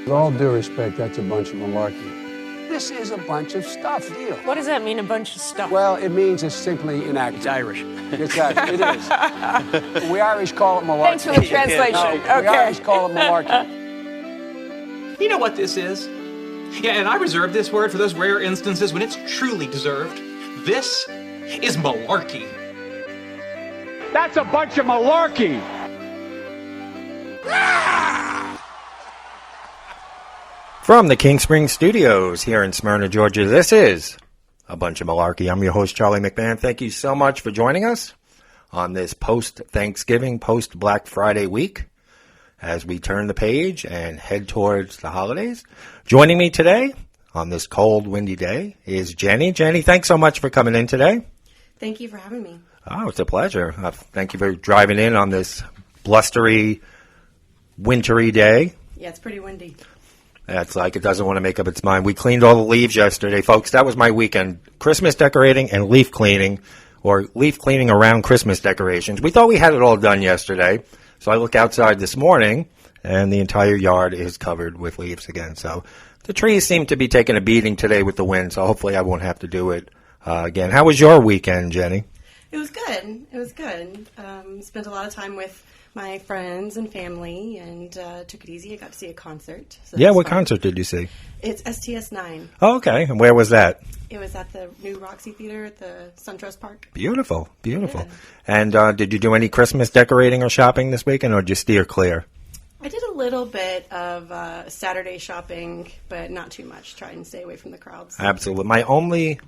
With all due respect, that's a bunch of malarkey. This is a bunch of stuff, deal. What does that mean, a bunch of stuff? Well, it means it's simply inaccurate. It's Irish. It's Irish. It is. We Irish call it malarkey. Thanks for the translation. No, Okay. We Irish call it malarkey. You know what this is? Yeah, and I reserve this word for those rare instances when it's truly deserved. This is malarkey. That's a bunch of malarkey. From the King Spring Studios here in Smyrna, Georgia, this is A Bunch of Malarkey. I'm your host, Charlie McMahon. Thank you so much for joining us on this post-Thanksgiving, post-Black Friday week as we turn the page and head towards the holidays. Joining me today on this cold, windy day is Jenny. Jenny, thanks so much for coming in today. Thank you for having me. Oh, it's a pleasure. Thank you for driving in on this blustery, wintry day. Yeah, it's pretty windy. It's like it doesn't want to make up its mind. We cleaned all the leaves yesterday, folks. That was my weekend. Christmas decorating and leaf cleaning, or leaf cleaning around Christmas decorations. We thought we had it all done yesterday. So I look outside this morning, and the entire yard is covered with leaves again. So the trees seem to be taking a beating today with the wind, so hopefully I won't have to do it again. How was your weekend, Jenny? It was good. It was good. Spent a lot of time with my friends and family, and took it easy. I got to see a concert. So Yeah, what fun. concert did you see? It's STS9. Oh, okay. And where was that? It was at the new Roxy Theater at the SunTrust Park. Beautiful, beautiful. Yeah. And did you do any Christmas decorating or shopping this weekend, or did you steer clear? I did a little bit of Saturday shopping, but not too much. Try and stay away from the crowds. Absolutely. My only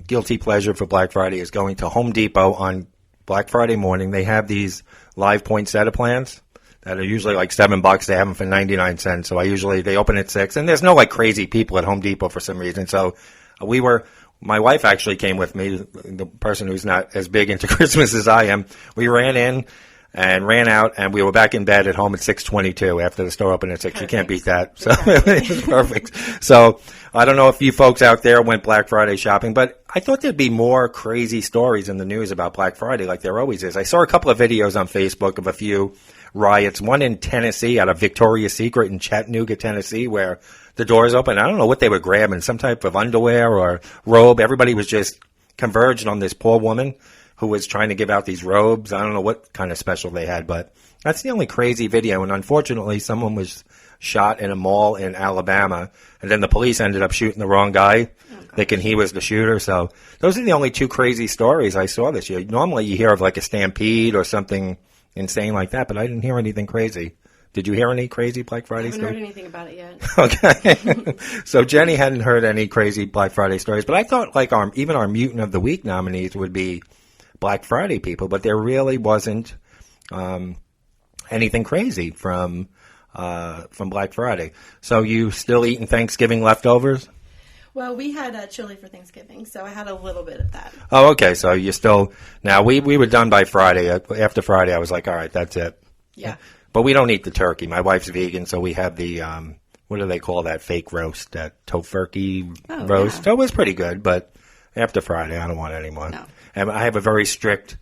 guilty pleasure for Black Friday is going to Home Depot on Black Friday morning. They have these live poinsettia plants that are usually like $7. They have them for 99 cents. So they open at 6, and there's no like crazy people at Home Depot for some reason. So my wife actually came with me, the person who's not as big into Christmas as I am. We ran in and ran out, and we were back in bed at home at 6:22 after the store opened at 6. You can't beat that. So it was perfect. So I don't know if you folks out there went Black Friday shopping, but I thought there'd be more crazy stories in the news about Black Friday like there always is. I saw a couple of videos on Facebook of a few riots, one in Tennessee out of Victoria's Secret in Chattanooga, Tennessee, where the doors open. I don't know what they were grabbing, some type of underwear or robe. Everybody was just converged on this poor woman who was trying to give out these robes. I don't know what kind of special they had, but that's the only crazy video. And unfortunately, someone was shot in a mall in Alabama, and then the police ended up shooting the wrong guy, thinking he was the shooter. So those are the only two crazy stories I saw this year. Normally you hear of like a stampede or something insane like that, but I didn't hear anything crazy. Did you hear any crazy Black Friday stories? I haven't heard anything about it yet. Okay. So Jenny hadn't heard any crazy Black Friday stories, but I thought like even our Mutant of the Week nominees would be Black Friday people, but there really wasn't anything crazy from Black Friday. So you still eating Thanksgiving leftovers? Well, we had chili for Thanksgiving, so I had a little bit of that. Oh, okay. So you still now we were done by Friday. After Friday, I was like, all right, that's it. Yeah. But we don't eat the turkey. My wife's vegan, so we have the what do they call that fake roast, that tofurkey roast. Yeah. So it was pretty good, but after Friday, I don't want any more. No. And I have a very strict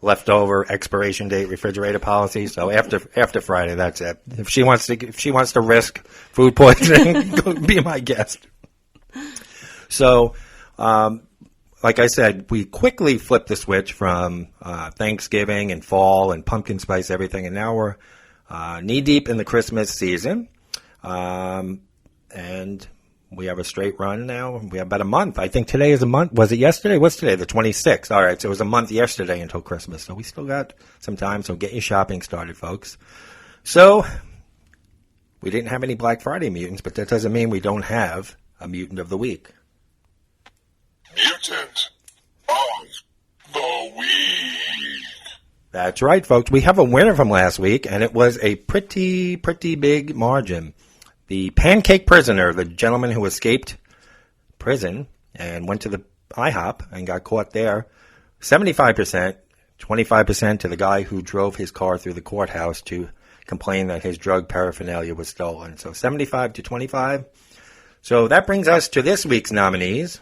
leftover expiration date refrigerator policy. So after Friday, that's it. If she wants to risk food poisoning, be my guest. So, like I said, we quickly flipped the switch from Thanksgiving and fall and pumpkin spice everything, and now we're knee deep in the Christmas season, and we have a straight run now. We have about a month. I think today is a month. Was it yesterday? What's today? The 26th. All right, so it was a month yesterday until Christmas. So we still got some time. So get your shopping started, folks. So we didn't have any Black Friday mutants, but that doesn't mean we don't have a mutant of the week. Mutant of the Week. That's right, folks. We have a winner from last week, and it was a pretty big margin. The Pancake Prisoner, the gentleman who escaped prison and went to the IHOP and got caught there, 75%, 25% to the guy who drove his car through the courthouse to complain that his drug paraphernalia was stolen. So 75 to 25. So that brings us to this week's nominees.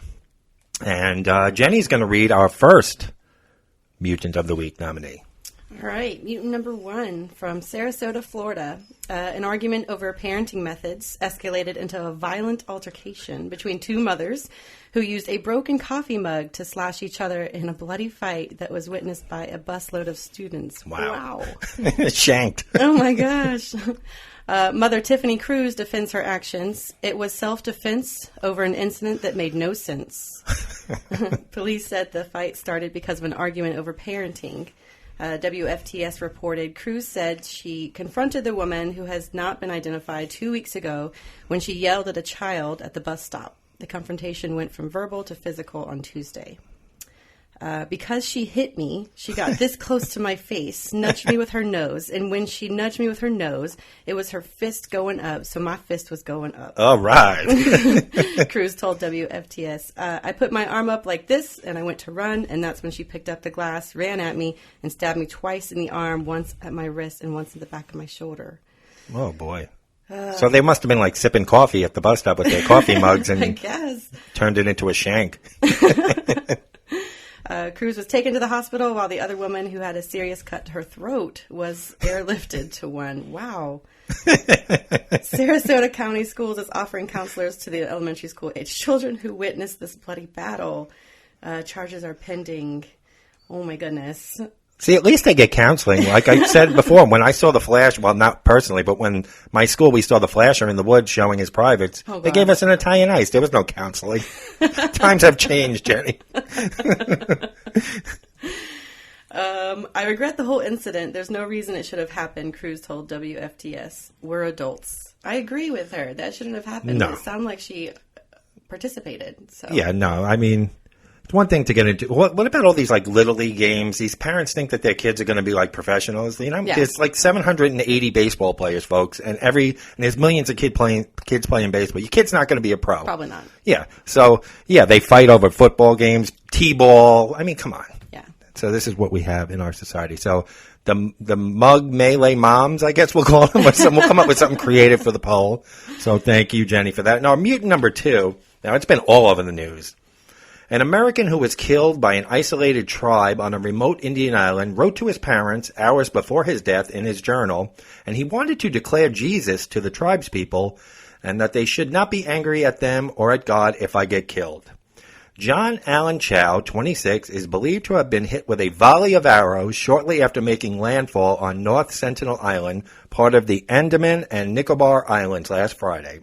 And Jenny's going to read our first Mutant of the Week nominee. All right, mutant number 1 from Sarasota, Florida. An argument over parenting methods escalated into a violent altercation between two mothers who used a broken coffee mug to slash each other in a bloody fight that was witnessed by a busload of students. Wow. Shanked. Oh my gosh. Mother Tiffany Cruz defends her actions. It was self-defense over an incident that made no sense. Police said the fight started because of an argument over parenting. WFTS reported Cruz said she confronted the woman who has not been identified 2 weeks ago when she yelled at a child at the bus stop. The confrontation went from verbal to physical on Tuesday. Because she hit me, she got this close to my face, nudged me with her nose, and when she nudged me with her nose, it was her fist going up, so my fist was going up. All right. Cruz told WFTS, I put my arm up like this, and I went to run, and that's when she picked up the glass, ran at me, and stabbed me twice in the arm, once at my wrist and once in the back of my shoulder. Oh, boy. So they must have been like sipping coffee at the bus stop with their coffee mugs and I guess. Turned it into a shank. Cruz was taken to the hospital while the other woman who had a serious cut to her throat was airlifted to one. Wow. Sarasota County Schools is offering counselors to the elementary school age children who witnessed this bloody battle. Charges are pending. Oh my goodness. See, at least they get counseling. Like I said before, when I saw the flash, well, not personally, but when my school, we saw the flasher in the woods showing his privates, they gave us an Italian ice. There was no counseling. Times have changed, Jenny. I regret the whole incident. There's no reason it should have happened, Cruz told WFTS. We're adults. I agree with her. That shouldn't have happened. No. It sounded like she participated. So. Yeah, no, I mean, it's one thing to get into. What about all these like little league games? These parents think that their kids are going to be like professionals. You know, there's like 780 baseball players, folks, and there's millions of kids playing baseball. Your kid's not going to be a pro. Probably not. Yeah. So yeah, they fight over football games, t-ball. I mean, come on. Yeah. So this is what we have in our society. So the mug melee moms, I guess we'll call them. We'll come up with something creative for the poll. So thank you, Jenny, for that. Now, mutant number 2. Now it's been all over the news. An American who was killed by an isolated tribe on a remote Indian island wrote to his parents hours before his death in his journal, and he wanted to declare Jesus to the tribe's people and that they should not be angry at them or at God if I get killed. John Allen Chow, 26, is believed to have been hit with a volley of arrows shortly after making landfall on North Sentinel Island, part of the Andaman and Nicobar Islands, last Friday.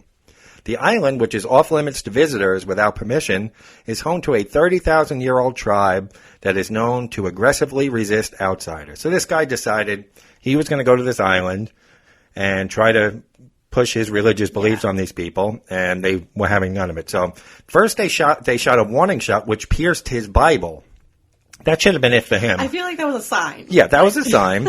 The island, which is off-limits to visitors without permission, is home to a 30,000-year-old tribe that is known to aggressively resist outsiders. So this guy decided he was going to go to this island and try to push his religious beliefs on these people, and they were having none of it. So first they shot a warning shot which pierced his Bible. That should have been it for him. I feel like that was a sign. Yeah, that was a sign.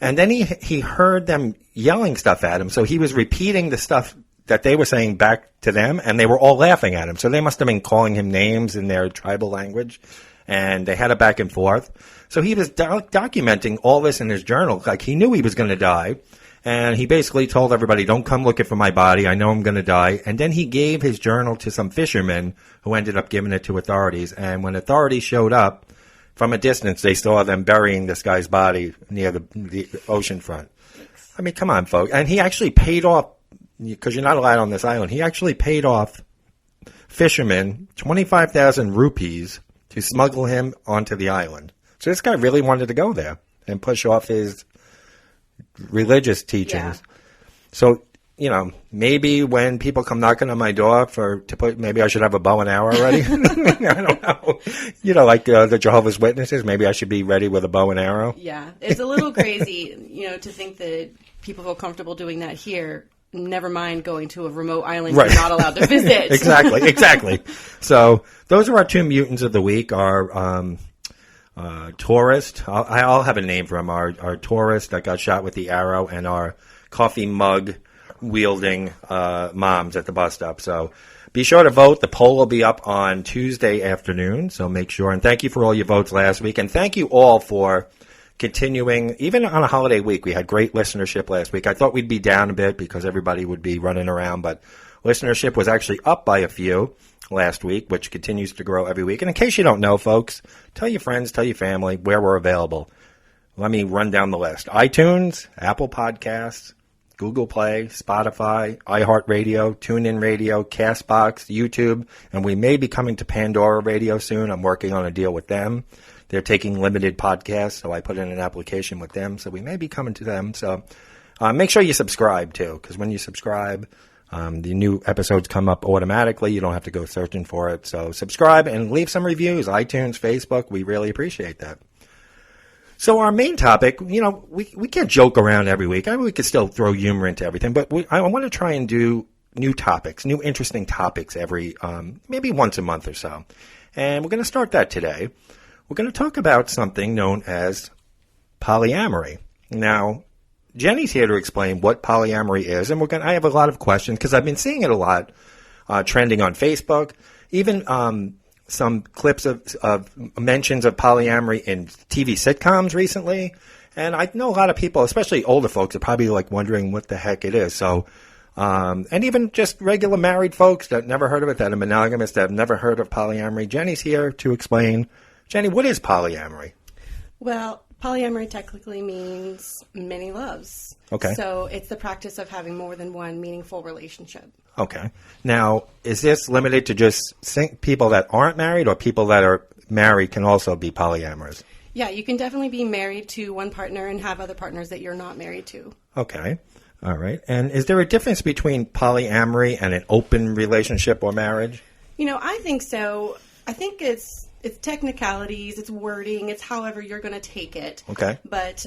And then he heard them yelling stuff at him, so he was repeating the stuff that they were saying back to them, and they were all laughing at him. So they must have been calling him names in their tribal language, and they had a back and forth. So he was documenting all this in his journal, like he knew he was going to die, and he basically told everybody, don't come looking for my body, I know I'm going to die. And then he gave his journal to some fishermen who ended up giving it to authorities, and when authorities showed up, from a distance, they saw them burying this guy's body near the ocean front. I mean, come on, folks. And he actually paid off, because you're not allowed on this island, he actually paid off fishermen 25,000 rupees to smuggle him onto the island. So this guy really wanted to go there and push off his religious teachings. Yeah. So, you know, maybe when people come knocking on my door maybe I should have a bow and arrow ready. I don't know. You know, like the Jehovah's Witnesses, maybe I should be ready with a bow and arrow. Yeah, it's a little crazy, you know, to think that people feel comfortable doing that here. Never mind going to a remote island you're not allowed to visit. Exactly. So those are our 2 mutants of the week. Our tourist, I'll have a name for him, our tourist that got shot with the arrow, and our coffee mug wielding moms at the bus stop. So be sure to vote. The poll will be up on Tuesday afternoon, so make sure. And thank you for all your votes last week. And thank you all for continuing, even on a holiday week. We had great listenership last week. I thought we'd be down a bit because everybody would be running around, but listenership was actually up by a few last week, which continues to grow every week. And in case you don't know, folks, tell your friends, tell your family where we're available. Let me run down the list. iTunes, Apple Podcasts, Google Play, Spotify, iHeartRadio, TuneIn Radio, CastBox, YouTube, and we may be coming to Pandora Radio soon. I'm working on a deal with them. They're taking limited podcasts, so I put in an application with them, so we may be coming to them. So make sure you subscribe, too, because when you subscribe, the new episodes come up automatically. You don't have to go searching for it. So subscribe and leave some reviews, iTunes, Facebook. We really appreciate that. So our main topic, we can't joke around every week. I mean, we could still throw humor into everything, but I want to try and do new topics, new interesting topics every, maybe once a month or so. And we're going to start that today. We're going to talk about something known as polyamory. Now, Jenny's here to explain what polyamory is, and I have a lot of questions because I've been seeing it a lot trending on Facebook, even some clips of mentions of polyamory in TV sitcoms recently. And I know a lot of people, especially older folks, are probably like wondering what the heck it is. So, and even just regular married folks that never heard of it, that are monogamous, that have never heard of polyamory. Jenny's here to explain. Jenny, what is polyamory? Well, polyamory technically means many loves. Okay. So it's the practice of having more than one meaningful relationship. Okay. Now, is this limited to just people that aren't married, or people that are married can also be polyamorous? Yeah, you can definitely be married to one partner and have other partners that you're not married to. Okay. All right. And is there a difference between polyamory and an open relationship or marriage? I think so. I think it's technicalities, it's wording, it's however you're going to take it. Okay. But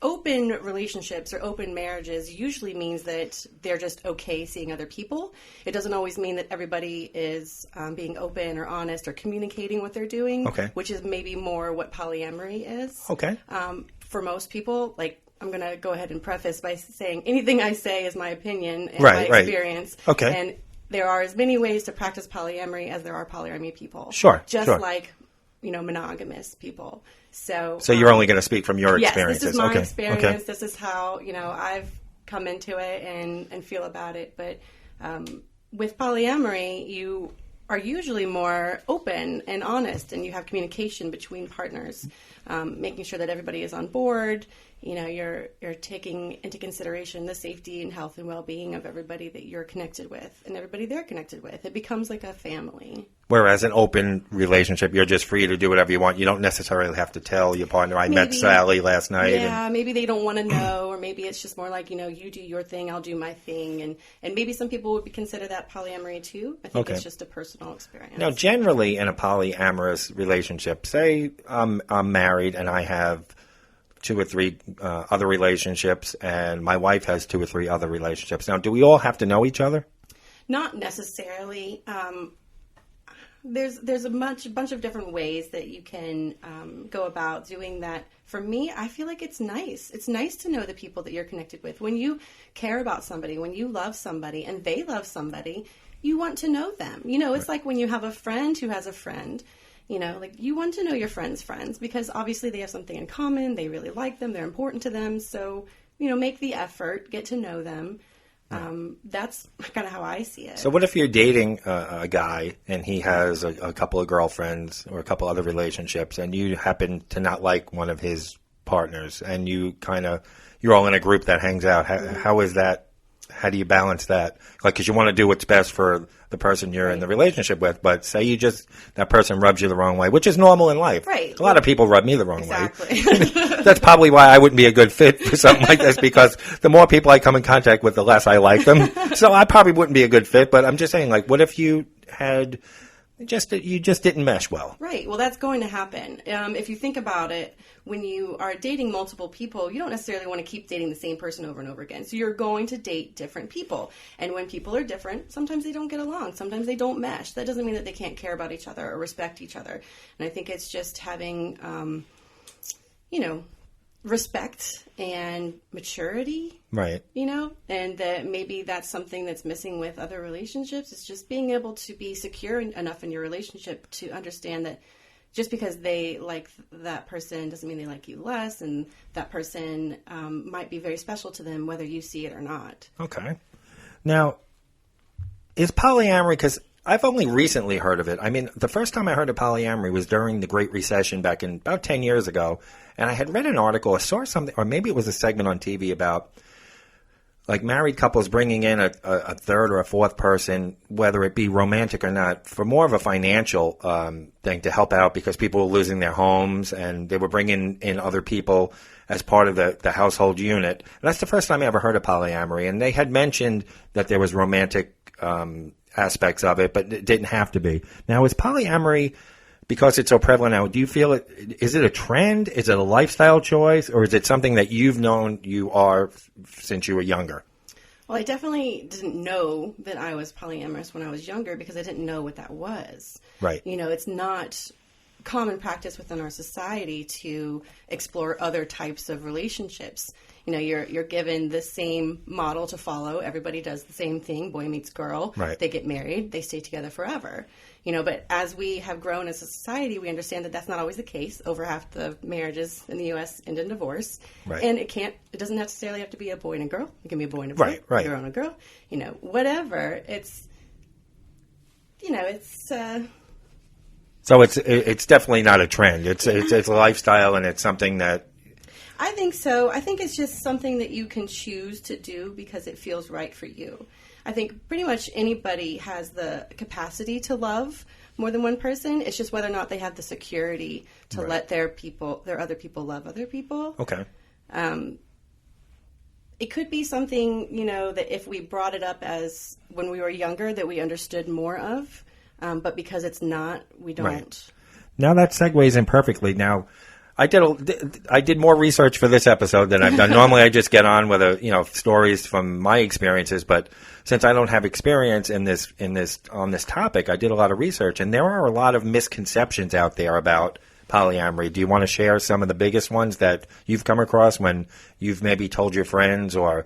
open relationships or open marriages usually means that they're just okay seeing other people. It doesn't always mean that everybody is being open or honest or communicating what they're doing, okay, which is maybe more what polyamory is. Okay. For most people, I'm going to go ahead and preface by saying anything I say is my opinion and my experience. Okay. And there are as many ways to practice polyamory as there are polyamorous people. Sure. Just sure. like, monogamous people. So you're only going to speak from your yes, experiences. This is my experience. Okay. This is how, I've come into it and feel about it. But with polyamory, you are usually more open and honest, and you have communication between partners, making sure that everybody is on board. You're taking into consideration the safety and health and well-being of everybody that you're connected with and everybody they're connected with. It becomes like a family. Whereas an open relationship, you're just free to do whatever you want. You don't necessarily have to tell your partner, I met Sally last night. Yeah, maybe they don't want to know, or maybe it's just more like, you do your thing, I'll do my thing. And maybe some people would consider that polyamory too. I think it's just a personal experience. Now, generally in a polyamorous relationship, say I'm married and I have 2 or 3 other relationships, and my wife has 2 or 3 other relationships. Now, do we all have to know each other? Not necessarily. There's a bunch of different ways that you can go about doing that. For me, I feel like it's nice. It's nice to know the people that you're connected with. When you care about somebody, when you love somebody, and they love somebody, you want to know them. It's like when you have a friend who has a friend. You want to know your friends' friends because obviously they have something in common. They really like them. They're important to them. So, make the effort, get to know them. That's kind of how I see it. So what if you're dating a guy and he has a couple of girlfriends or a couple other relationships, and you happen to not like one of his partners, and you're all in a group that hangs out? How is that? How do you balance that? Because you want to do what's best for the person you're in the relationship with, but say that person rubs you the wrong way, which is normal in life. Right. A lot of people rub me the wrong exactly. way. That's probably why I wouldn't be a good fit for something like this, because the more people I come in contact with, the less I like them. So I probably wouldn't be a good fit, but I'm just saying, what if you had you just didn't mesh well? Right. Well, that's going to happen. If you think about it, when you are dating multiple people, you don't necessarily want to keep dating the same person over and over again. So you're going to date different people. And when people are different, sometimes they don't get along. Sometimes they don't mesh. That doesn't mean that they can't care about each other or respect each other. And I think it's just having, respect and maturity. Right. And that maybe that's something that's missing with other relationships. It's just being able to be secure enough in your relationship to understand that just because they like that person doesn't mean they like you less, and that person might be very special to them whether you see it or not. Okay. Now, is polyamory, because I've only recently heard of it. I mean, the first time I heard of polyamory was during the Great Recession back in about 10 years ago. And I had read an article, I saw something, or maybe it was a segment on TV about like married couples bringing in a third or a fourth person, whether it be romantic or not, for more of a financial thing to help out because people were losing their homes and they were bringing in other people as part of the household unit. And that's the first time I ever heard of polyamory. And they had mentioned that there was romantic aspects of it, but it didn't have to be. Now, is polyamory, because it's so prevalent now, do you feel it, is it a trend? Is it a lifestyle choice? Or is it something that you've known you are since you were younger? Well, I definitely didn't know that I was polyamorous when I was younger because I didn't know what that was. Right. You know, it's not common practice within our society to explore other types of relationships. You know, you're given the same model to follow. Everybody does the same thing. Boy meets girl. Right. They get married. They stay together forever. You know, but as we have grown as a society, we understand that that's not always the case. Over half the marriages in the U.S. end in divorce. Right. And it doesn't necessarily have to be a boy and a girl. It can be a boy and a boy. Right. A girl and a girl. You know, whatever. It's, you know, it's... So it's definitely not a trend. It's a lifestyle, and it's something that... I think so. I think it's just something that you can choose to do because it feels right for you. I think pretty much anybody has the capacity to love more than one person. It's just whether or not they have the security to let their other people love other people. Okay. It could be something, you know, that if we brought it up as when we were younger that we understood more of, but because it's not, we don't. Right. Now that segues in perfectly. Now, I did more research for this episode than I've done. Normally, I just get on with stories from my experiences, but since I don't have experience on this topic, I did a lot of research, and there are a lot of misconceptions out there about polyamory. Do you want to share some of the biggest ones that you've come across when you've maybe told your friends or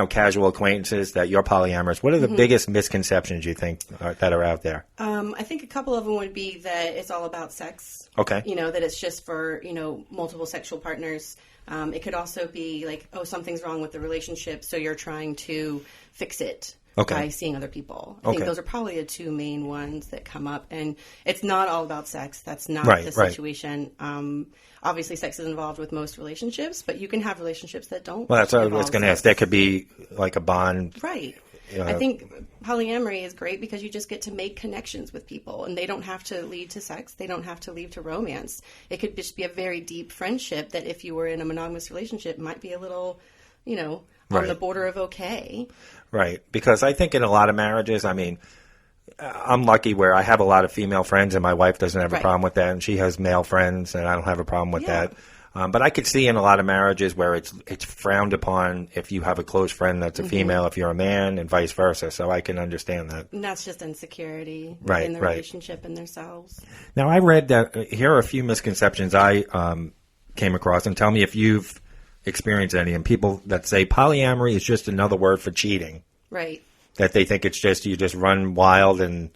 casual acquaintances that you're polyamorous? What are the biggest misconceptions you think that are out there? I think a couple of them would be that it's all about sex. Okay. You know, that it's just for, multiple sexual partners. It could also be like, oh, something's wrong with the relationship, so you're trying to fix it by seeing other people. I think those are probably the two main ones that come up. And it's not all about sex. That's not the situation. Obviously, sex is involved with most relationships, but you can have relationships that don't. Well, that's what I was going to ask. There could be like a bond. Right. I think polyamory is great because you just get to make connections with people, and they don't have to lead to sex. They don't have to lead to romance. It could just be a very deep friendship that if you were in a monogamous relationship might be a little, on the border of okay. Right. Because I think in a lot of marriages, I mean, I'm lucky where I have a lot of female friends and my wife doesn't have a problem with that, and she has male friends and I don't have a problem with that. But I could see in a lot of marriages where it's frowned upon if you have a close friend that's a female, if you're a man, and vice versa. So I can understand that. And that's just insecurity within the relationship and themselves. Now, I read that here are a few misconceptions I came across, and tell me if you've experienced any. And people that say polyamory is just another word for cheating. Right. That they think it's just you just run wild and,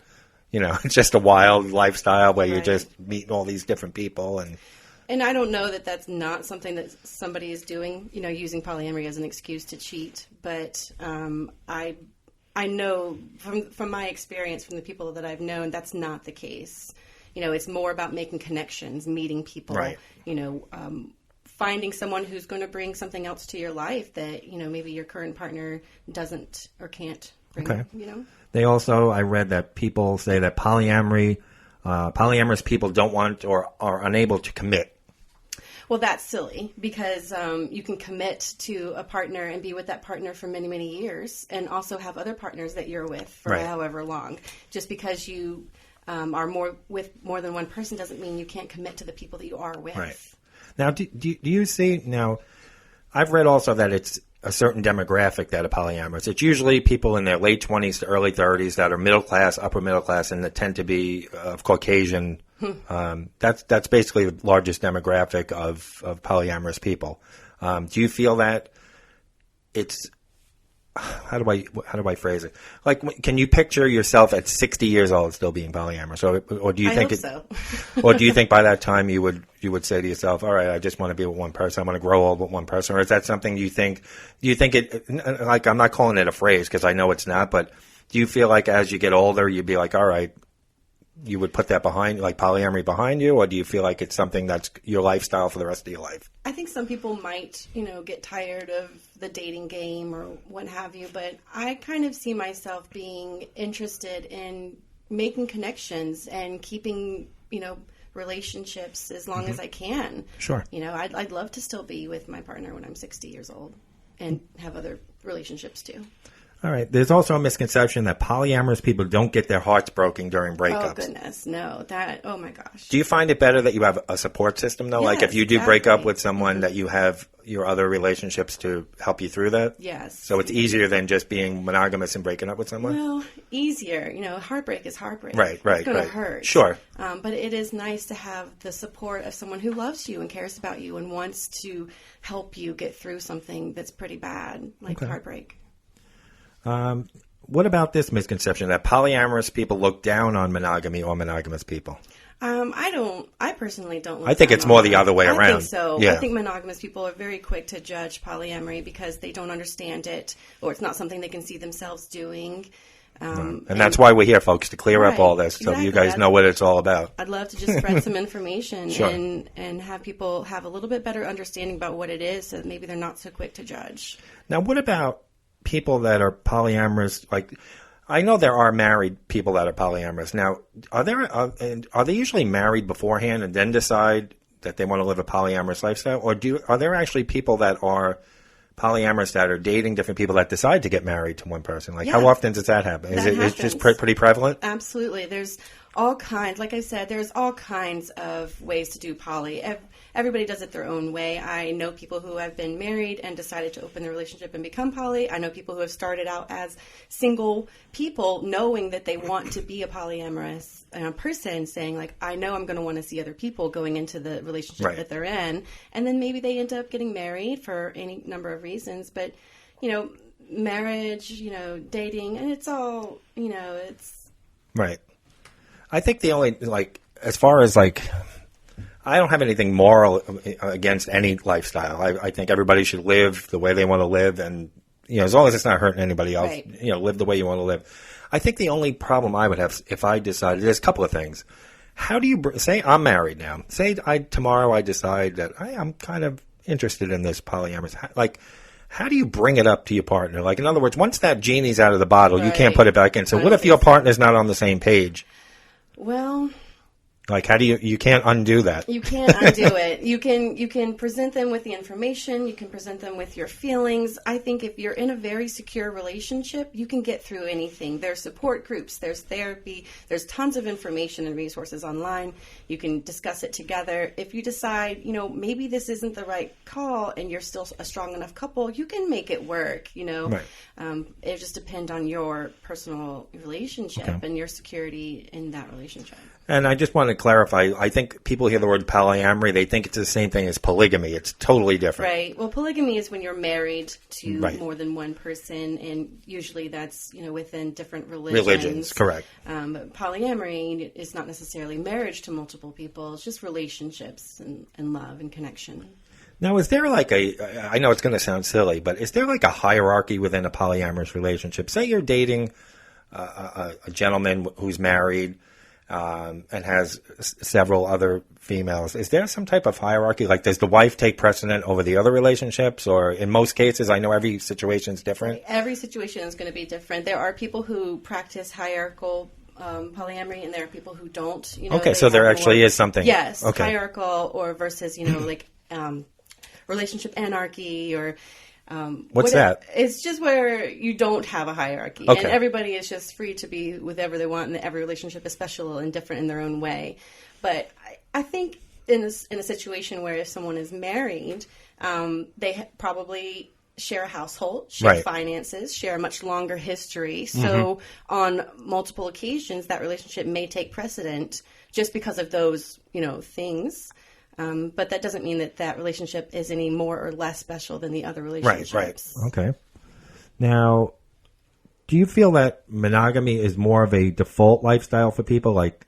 it's just a wild lifestyle where you're just meeting all these different people And I don't know that that's not something that somebody is doing, using polyamory as an excuse to cheat. But I know from my experience, from the people that I've known, that's not the case. It's more about making connections, meeting people, finding someone who's going to bring something else to your life that, maybe your current partner doesn't or can't bring, They also, I read that people say that polyamorous people don't want or are unable to commit. Well, that's silly because you can commit to a partner and be with that partner for many, many years and also have other partners that you're with for however long. Just because you are with more than one person doesn't mean you can't commit to the people that you are with. Right. Now, do you see, I've read also that it's a certain demographic that are polyamorous. It's usually people in their late 20s to early 30s that are middle class, upper middle class, and that tend to be of Caucasian. That's basically the largest demographic of polyamorous people. Do you feel that it's how do I phrase it? Like, can you picture yourself at 60 years old still being polyamorous, or do you think so? Or do you think by that time you would say to yourself, all right, I just want to be with one person, I want to grow old with one person, or is that something you think? Do you think it? Like, I'm not calling it a phrase because I know it's not, but Do you feel like as you get older, you'd be like, all right, you would put that behind, like polyamory behind you, or do you feel like it's something that's your lifestyle for the rest of your life? I think some people might, get tired of the dating game or what have you, but I kind of see myself being interested in making connections and keeping, relationships as long as I can. Sure. I'd love to still be with my partner when I'm 60 years old and have other relationships too. All right. There's also a misconception that polyamorous people don't get their hearts broken during breakups. Oh, goodness. No. Oh, my gosh. Do you find it better that you have a support system, though? Yes, like if you do break up exactly. with someone, that you have your other relationships to help you through that? Yes. So it's easier than just being monogamous and breaking up with someone? Well, easier. Heartbreak is heartbreak. Right. It's going to hurt. Sure. But it is nice to have the support of someone who loves you and cares about you and wants to help you get through something that's pretty bad, like heartbreak. What about this misconception that polyamorous people look down on monogamy or monogamous people? I personally don't. I think it's more the other way around. I think so. Yeah. I think monogamous people are very quick to judge polyamory because they don't understand it, or it's not something they can see themselves doing. And that's why we're here, folks, to clear up all this, so you guys know what it's all about. I'd love to just spread some information Sure. and have people have a little bit better understanding about what it is, so that maybe they're not so quick to judge. Now, what about people that are polyamorous? Like, I know there are married people that are polyamorous. Now, are they usually married beforehand and then decide that they want to live a polyamorous lifestyle, or are there actually people that are polyamorous that are dating different people that decide to get married to one person? Like, how often does that happen? Is just pretty prevalent? Absolutely. There's all kinds. Like I said, there's all kinds of ways to do poly. Everybody does it their own way. I know people who have been married and decided to open their relationship and become poly. I know people who have started out as single people knowing that they want to be a polyamorous person, saying, like, I know I'm going to want to see other people going into the relationship that they're in. And then maybe they end up getting married for any number of reasons. But, marriage, dating, and it's all, it's... Right. I think the only, as far as, I don't have anything moral against any lifestyle. I think everybody should live the way they want to live, and as long as it's not hurting anybody else, live the way you want to live. I think the only problem I would have if I decided, there's a couple of things. How do you say I'm married now? Say tomorrow I decide that I'm kind of interested in this polyamorous. How do you bring it up to your partner? Like, in other words, once that genie's out of the bottle, you can't put it back in. So what if your partner's not on the same page? Well... Like, how do you can't undo that. You can't undo it. You can present them with the information. You can present them with your feelings. I think if you're in a very secure relationship, you can get through anything. There's support groups. There's therapy. There's tons of information and resources online. You can discuss it together. If you decide, maybe this isn't the right call and you're still a strong enough couple, you can make it work, Right. It just depends on your personal relationship and your security in that relationship. And I just want to clarify, I think people hear the word polyamory, they think it's the same thing as polygamy. It's totally different. Right. Well, polygamy is when you're married to more than one person, and usually that's, within different religions. Religions, correct. But polyamory is not necessarily marriage to multiple people. It's just relationships and love and connection. Now, is there I know it's going to sound silly, but is there a hierarchy within a polyamorous relationship? Say you're dating a gentleman who's married, and has several other females. Is there some type of hierarchy? Like, does the wife take precedent over the other relationships? Or in most cases, I know every situation is different. Every situation is going to be different. There are people who practice hierarchical polyamory, and there are people who don't. Okay, so there actually is something. Yes, hierarchical or versus, relationship anarchy or... What's that? It's just where you don't have a hierarchy. Okay. And everybody is just free to be with whoever they want, and every relationship is special and different in their own way. But I think in a situation where if someone is married, they probably share a household, share finances, share a much longer history. So on multiple occasions, that relationship may take precedent just because of those, things. But that doesn't mean that relationship is any more or less special than the other relationships. Right. Okay. Now, do you feel that monogamy is more of a default lifestyle for people? Like,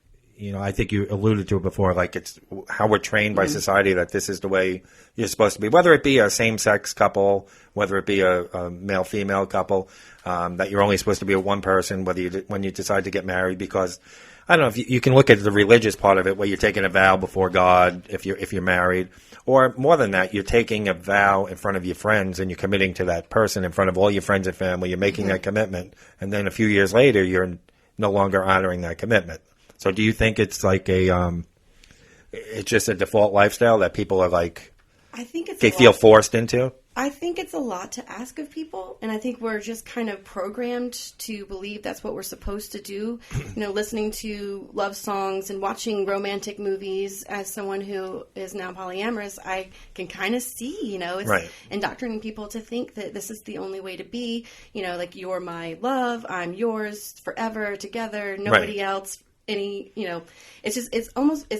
I think you alluded to it before, like it's how we're trained by society that this is the way you're supposed to be, whether it be a same-sex couple, whether it be a male-female couple, that you're only supposed to be with one person, when you decide to get married, because I don't know if you can look at the religious part of it, where you're taking a vow before God if you're married, or more than that, you're taking a vow in front of your friends and you're committing to that person in front of all your friends and family. You're making that commitment, and then a few years later, you're no longer honoring that commitment. So, do you think it's like it's just a default lifestyle that people are like, I think they feel forced into? I think it's a lot to ask of people, and I think we're just kind of programmed to believe that's what we're supposed to do. Listening to love songs and watching romantic movies. As someone who is now polyamorous, I can kind of see, it's right. indoctrinating people to think that this is the only way to be. Like, you're my love, I'm yours forever, together, nobody else. It's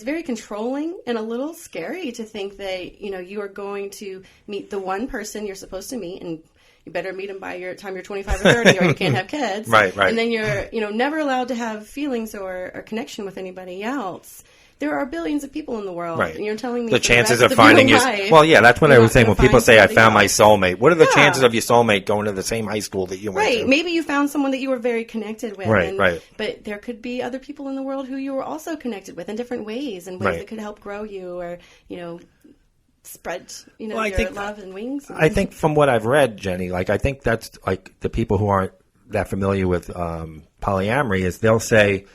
very controlling and a little scary to think that, you are going to meet the one person you're supposed to meet, and you better meet them by your time you're 25 or 30 or you can't have kids. Right. And then you're, never allowed to have feelings or connection with anybody else. There are billions of people in the world, right. and you're telling me the chances of your finding life, well, yeah, that's what I was saying. When people say I found my else. soulmate, what are the chances of your soulmate going to the same high school that you went to? Right. Maybe you found someone that you were very connected with. Right. But there could be other people in the world who you were also connected with in different ways, and ways that could help grow you or, spread, your love and wings. I think from what I've read, Jenny, I think that's like the people who aren't that familiar with polyamory is they'll say,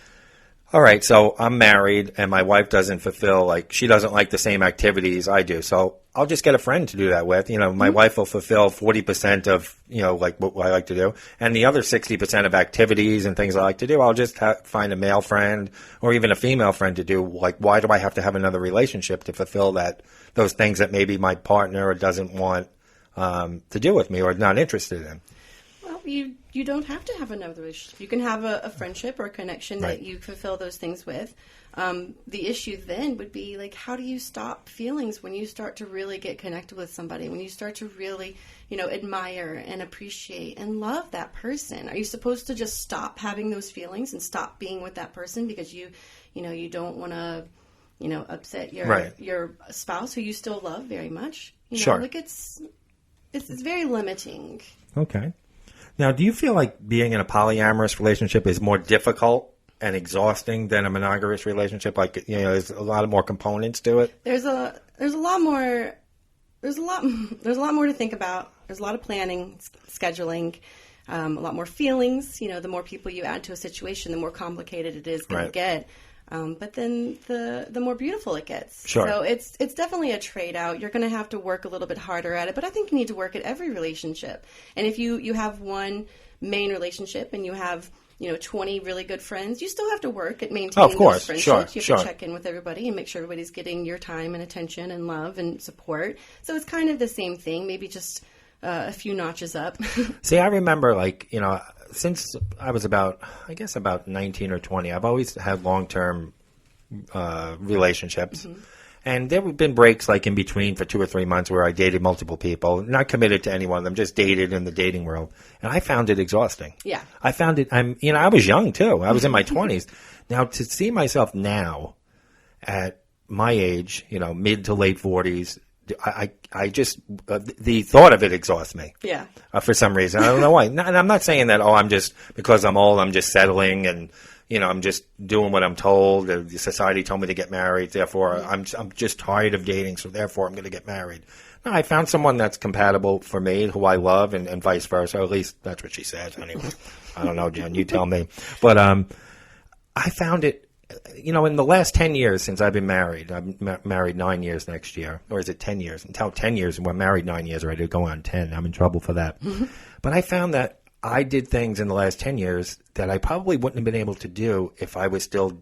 all right, so I'm married and my wife doesn't fulfill, she doesn't like the same activities I do. So I'll just get a friend to do that with. My wife will fulfill 40% of, what I like to do. And the other 60% of activities and things I like to do, I'll just find a male friend or even a female friend to do. Why do I have to have another relationship to fulfill those things that maybe my partner doesn't want to do with me or not interested in? Well, you don't have to have another relationship. You can have a friendship or a connection that you fulfill those things with. The issue then would be, how do you stop feelings when you start to really get connected with somebody, when you start to really, admire and appreciate and love that person? Are you supposed to just stop having those feelings and stop being with that person because you don't want to, upset your spouse who you still love very much? Sure. It's very limiting. Okay. Now, do you feel like being in a polyamorous relationship is more difficult and exhausting than a monogamous relationship? There's a lot of more components to it. There's a lot more to think about. There's a lot of planning, scheduling, a lot more feelings. The more people you add to a situation, the more complicated it is going to get. But then the more beautiful it gets. Sure. So it's definitely a trade out. You're going to have to work a little bit harder at it, but I think you need to work at every relationship. And if you have one main relationship and you have 20 really good friends, you still have to work at maintaining those friendships. You have to check in with everybody and make sure everybody's getting your time and attention and love and support. So it's kind of the same thing, maybe just a few notches up. See, I remember since I was about 19 or 20, I've always had long-term relationships. Mm-hmm. And there have been breaks in between for 2 or 3 months where I dated multiple people, not committed to any one of them, just dated in the dating world. And I found it exhausting. Yeah. I found it, I was young too. I was in my 20s. Now, to see myself now at my age, mid to late 40s, I just, the thought of it exhausts me. Yeah. For some reason. I don't know why. And I'm not saying that, I'm just, because I'm old, I'm just settling and, I'm just doing what I'm told. The society told me to get married. Therefore, I'm just tired of dating. So therefore, I'm going to get married. No, I found someone that's compatible for me, who I love, and vice versa. Or at least that's what she says. Anyway, I don't know, Jen. You tell me. But I found it. In the last 10 years since I've been married, I'm married 9 years next year. Or is it 10 years? Until 10 years, and we're married 9 years already, go on 10. I'm in trouble for that. But I found that I did things in the last 10 years that I probably wouldn't have been able to do if I was still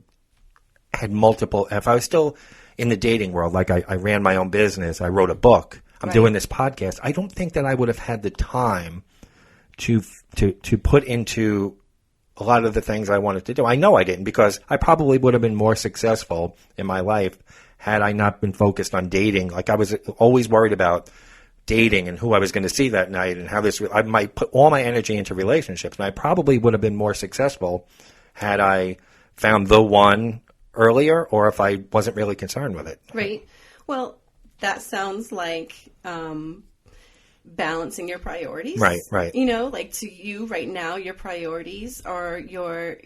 if I was still in the dating world. I ran my own business. I wrote a book. I'm doing this podcast. I don't think that I would have had the time to put into a lot of the things I wanted to do. I know I didn't, because I probably would have been more successful in my life had I not been focused on dating. I was always worried about dating and who I was going to see that night and how I might put all my energy into relationships. And I probably would have been more successful had I found the one earlier, or if I wasn't really concerned with it. Right. Well, that sounds like balancing your priorities. Right. You know, like to you right now, your priorities are your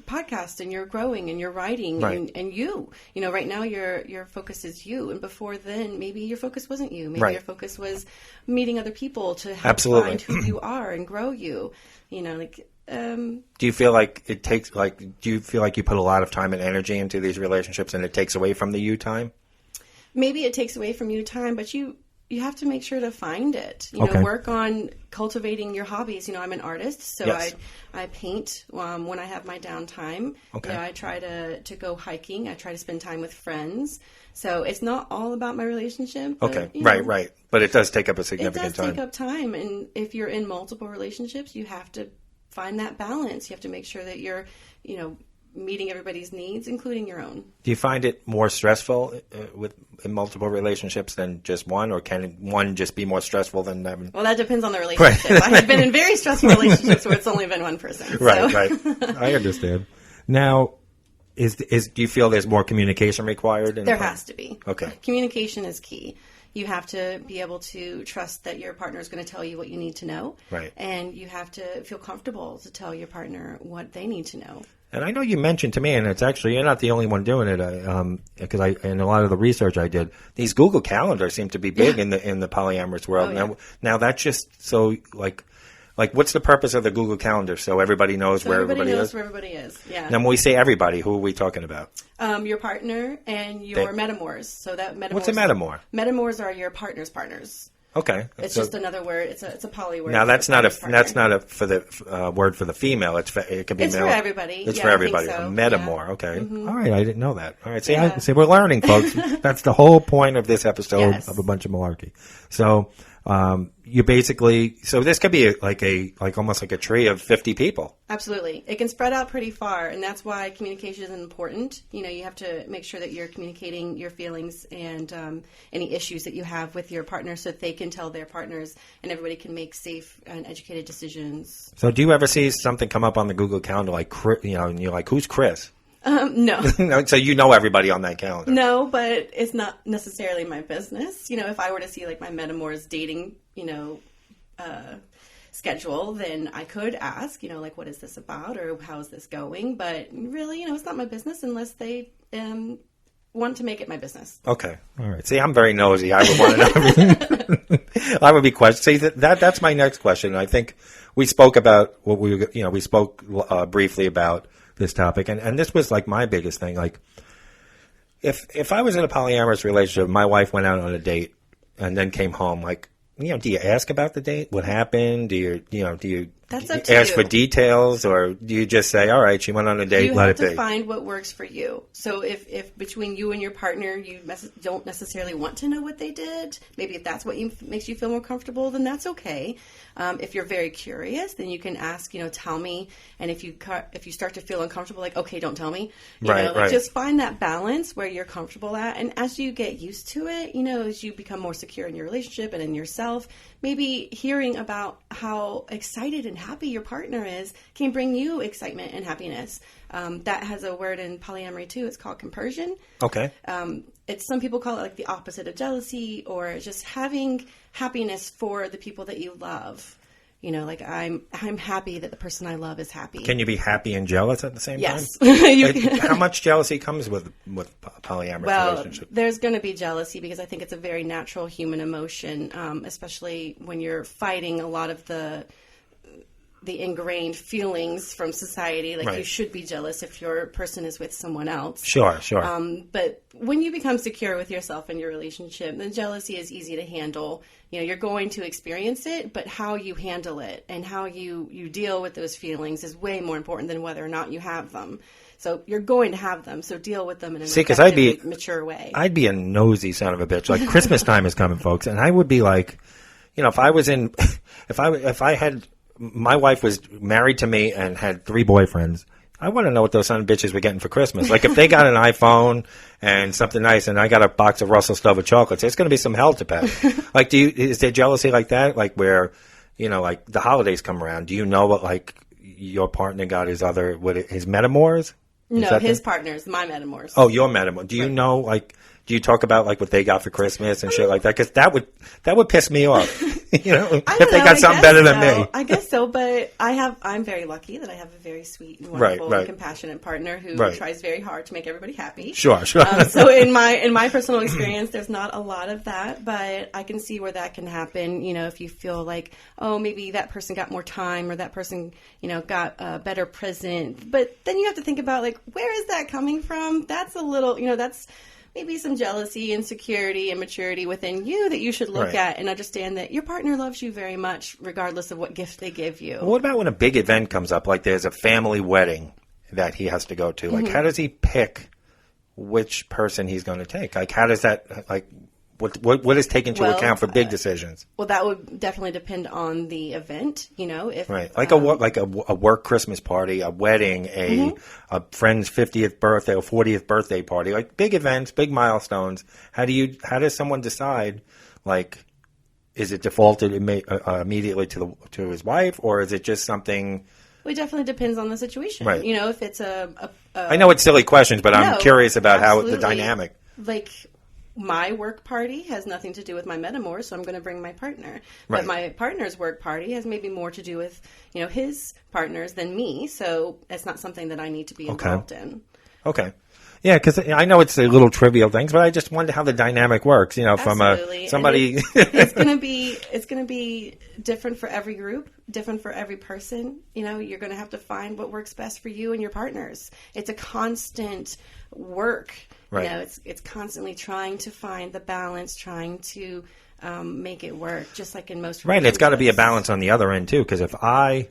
podcast and your growing and your writing Right. and you know, right now your focus is you. And before then, maybe your focus wasn't you. Maybe Right. your focus was meeting other people to help Absolutely. find who you are and grow you. You know, like, Do you feel like it takes, like, do you feel like you put a lot of time and energy into these relationships and it takes away from the you time? maybe it takes away from you time, but you have to make sure to find it. You Okay. know, work on cultivating your hobbies. You know, I'm an artist, so Yes. I paint when I have my downtime. Okay. You know, I try to go hiking. I try to spend time with friends. So it's not all about my relationship. But, Okay, you know, right. But it does take up a It significant does time. take up time, and if you're in multiple relationships, you have to find that balance. You have to make sure that you're, you know, meeting everybody's needs, including your own. Do you find it more stressful in multiple relationships than just one, or can one just be more stressful than them? Well, that depends on the relationship. I have been in very stressful relationships where it's only been one person. Right, so. right. I understand. Now, do you feel there's more communication required? There has to be. Okay. Communication is key. You have to be able to trust that your partner is going to tell you what you need to know. Right. And you have to feel comfortable to tell your partner what they need to know. And I know you mentioned to me, and it's actually, you're not the only one doing it, because in a lot of the research I did, these Google calendars seem to be big in the polyamorous world. Oh, yeah. Now that's just so like what's the purpose of the Google calendar? So everybody knows where everybody knows is. where everybody is. Yeah. Now when we say everybody, who are we talking about? Your partner and your metamors. So that metamors. What's a metamor? Metamors are your partner's partners. Okay, It's so- just another word. It's a poly word. Now for that's not a partner. for the word for the female. It could be It's male. for everybody. It's Yeah, for I everybody. think so. A metamor. Yeah. Okay. Mm-hmm. All right. I didn't know that. All right. See, Yeah. we're learning, folks. That's the whole point of this episode Yes. of A Bunch of Malarkey. So you basically, so this could be like almost like a tree of 50 people. Absolutely. It can spread out pretty far, and that's why communication is important. You know, you have to make sure that you're communicating your feelings and any issues that you have with your partner so that they can tell their partners and everybody can make safe and educated decisions. So do you ever see something come up on the Google calendar like, and you're like, who's Chris? No. So you know everybody on that calendar. No, but it's not necessarily my business. You know, if I were to see like my metamor's dating, schedule, then I could ask, like, what is this about or how is this going? But really, it's not my business unless they want to make it my business. Okay. All right. See, I'm very nosy. I would want to know everything. I would be questioning. See, that's my next question. I think we spoke about what we spoke briefly about this topic, and this was like my biggest thing. Like, if I was in a polyamorous relationship, my wife went out on a date and then came home, like, do you ask about the date? What happened? Do you That's up to ask you. for details, or do you just say, all right, she went on a date, You let have it to be? find what works for you. So if between you and your partner, you don't necessarily want to know what they did, maybe if that's what makes you feel more comfortable, then that's okay. If you're very curious, then you can ask, tell me. And if you start to feel uncomfortable, like, okay, don't tell me. Right. Just find that balance where you're comfortable at. And as you get used to it, as you become more secure in your relationship and in yourself, maybe hearing about how excited and happy your partner is can bring you excitement and happiness. That has a word in polyamory too. It's called compersion. Okay. It's some people call it like the opposite of jealousy, or just having happiness for the people that you love. Like I'm happy that the person I love is happy. Can you be happy and jealous at the same Yes. time? How much jealousy comes with polyamorous Well, relationship? there's going to be jealousy because I think it's a very natural human emotion, especially when you're fighting a lot of the ingrained feelings from society. Like, Right. you should be jealous if your person is with someone else. Sure. But when you become secure with yourself and your relationship, then jealousy is easy to handle. You're going to experience it, but how you handle it and how you deal with those feelings is way more important than whether or not you have them. So you're going to have them, so deal with them in an effective, mature way. I'd be a nosy son of a bitch. Like, Christmas time is coming, folks, and I would be like, if I had, my wife was married to me and had 3 boyfriends, I want to know what those son of bitches were getting for Christmas. Like, if they got an iPhone and something nice, and I got a box of Russell Stover chocolates, it's going to be some hell to pay. Like, is there jealousy like that? Like, where, like the holidays come around, do you know what, like, your partner got his metamors? No, his partners, my metamors. Oh, your metamor. Do you know, like, do you talk about like what they got for Christmas and shit like that? Because that would piss me off. You know, if they got something better than me. I guess so, but I'm very lucky that I have a very sweet, and wonderful, and compassionate partner who tries very hard to make everybody happy. Sure. So in my personal experience, there's not a lot of that, but I can see where that can happen. You know, if you feel like, oh, maybe that person got more time, or that person, you know, got a better present, but then you have to think about, like, where is that coming from? That's a little, you know, that's maybe some jealousy, insecurity, immaturity within you that you should look at and understand that your partner loves you very much regardless of what gift they give you. Well, what about when a big event comes up, like there's a family wedding that he has to go to? Like, how does he pick which person he's going to take? Like, how does that, like, what is taken into account for big decisions? Well, that would definitely depend on the event, you know. If like a work Christmas party, a wedding, a friend's 50th birthday or 40th birthday party, like big events, big milestones. How does someone decide, like, is it defaulted immediately to his wife, or is it just something? Well, it definitely depends on the situation. Right. You know, if it's I know it's silly questions, but I'm curious about how the dynamic. Like, my work party has nothing to do with my metamor, so I'm going to bring my partner. But my partner's work party has maybe more to do with, you know, his partners than me, so it's not something that I need to be involved in. Okay. Yeah, because I know it's a little trivial things, but I just wonder how the dynamic works. You know, Absolutely. From somebody. It's going to be different for every group, different for every person. You know, you're going to have to find what works best for you and your partners. It's a constant work. Right. You know, it's constantly trying to find the balance, trying to make it work, just like in most relationships. Right, it's got to be a balance on the other end, too, because if I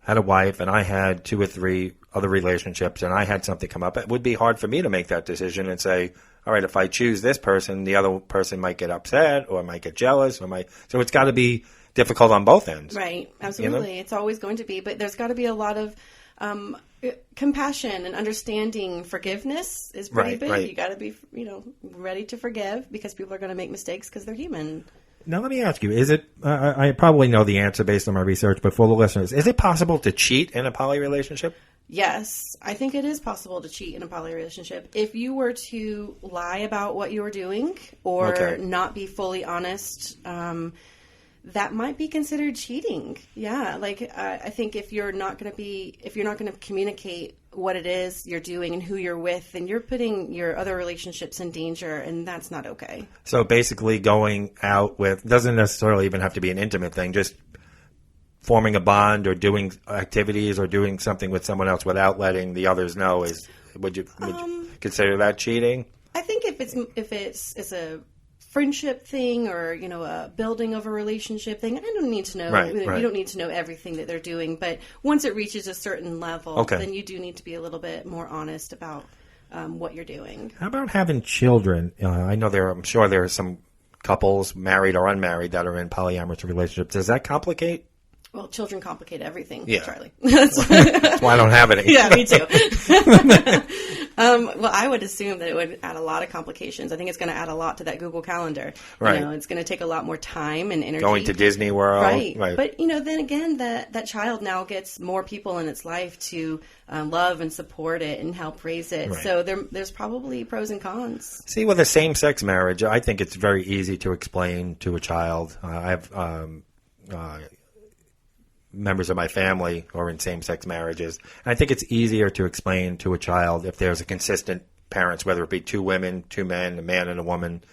had a wife and I had 2 or 3 other relationships and I had something come up, it would be hard for me to make that decision and say, all right, if I choose this person, the other person might get upset or might get jealous. So it's got to be difficult on both ends. Right, absolutely. You know? It's always going to be, but there's got to be a lot of compassion and understanding. Forgiveness is pretty big. Right. You got to be, you know, ready to forgive because people are going to make mistakes because they're human. Now, let me ask you, is it, I probably know the answer based on my research, but for the listeners, is it possible to cheat in a poly relationship? Yes, I think it is possible to cheat in a poly relationship. If you were to lie about what you were doing or not be fully honest, that might be considered cheating. Yeah, like I think if you're not going to communicate what it is you're doing and who you're with, then you're putting your other relationships in danger, and that's not okay. So basically going out with, doesn't necessarily even have to be an intimate thing, just forming a bond or doing activities or doing something with someone else without letting the others know would you consider that cheating? I think if it's a friendship thing or, you know, a building of a relationship thing, I don't need to know. You don't need to know everything that they're doing, but once it reaches a certain level, then you do need to be a little bit more honest about what you're doing. How about having children? I'm sure there are some couples, married or unmarried, that are in polyamorous relationships. Does that complicate? Well, children complicate everything, Charlie. That's why I don't have any. Yeah, me too. Well, I would assume that it would add a lot of complications. I think it's going to add a lot to that Google Calendar. Right. You know, it's going to take a lot more time and energy. Going to Disney World. Right. But, you know, then again, that child now gets more people in its life to love and support it and help raise it. Right. So there's probably pros and cons. See, with a same-sex marriage, I think it's very easy to explain to a child. I have members of my family who are in same-sex marriages. And I think it's easier to explain to a child if there's a consistent parents, whether it be 2 women, 2 men, a man and a woman,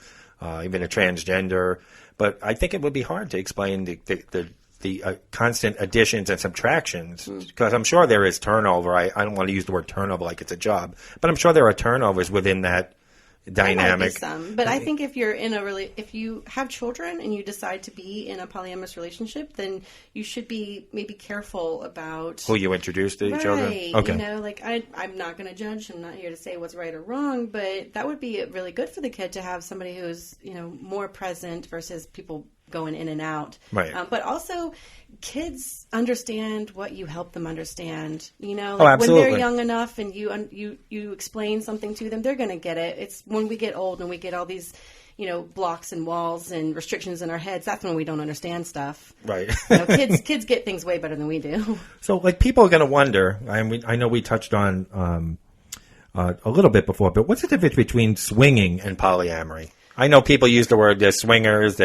even a transgender. But I think it would be hard to explain the constant additions and subtractions, because I'm sure there is turnover. I don't want to use the word turnover like it's a job, but I'm sure there are turnovers within that dynamic. There might be some, but I think if you're in if you have children and you decide to be in a polyamorous relationship, then you should be maybe careful about who you introduce to each other. Okay. You know, like I'm not going to judge. I'm not here to say what's right or wrong, but that would be really good for the kid to have somebody who's, you know, more present versus people going in and out. Right. But also, kids understand what you help them understand. You know, like when they're young enough and you explain something to them, they're going to get it. It's when we get old and we get all these, you know, blocks and walls and restrictions in our heads, that's when we don't understand stuff. Right. You know, kids get things way better than we do. So, like, people are going to wonder, I know we touched on a little bit before, but what's the difference between swinging and polyamory? I know people use the word they're swingers.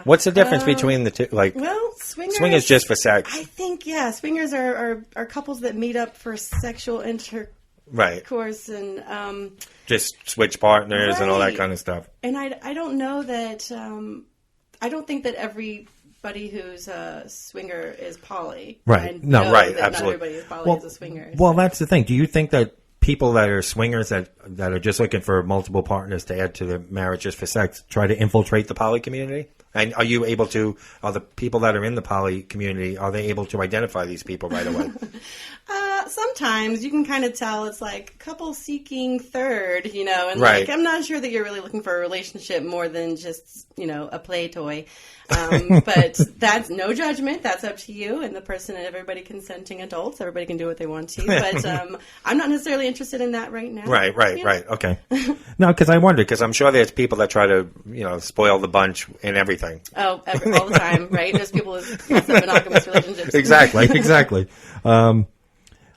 What's the difference between the two? Like, well, swingers. Swingers just for sex. I think swingers are couples that meet up for sexual intercourse and just switch partners and all that right. kind of stuff. And I don't know that I don't think that everybody who's a swinger is poly. Right. I No, know right. that Absolutely. Not everybody is poly is a swinger. Well, that's the thing. Do you think that people that are swingers that are just looking for multiple partners to add to their marriage just for sex try to infiltrate the poly community? And are the people that are in the poly community, are they able to identify these people right away? Sometimes you can kind of tell it's like couple seeking third, and right. like I'm not sure that you're really looking for a relationship more than just, a play toy. But that's no judgment. That's up to you and the person and everybody consenting adults. Everybody can do what they want to. But I'm not necessarily interested in that right now. Right. Okay. No, because I wonder, because I'm sure there's people that try to, spoil the bunch in everything. Oh, all the time, right? There's people with monogamous relationships. Exactly.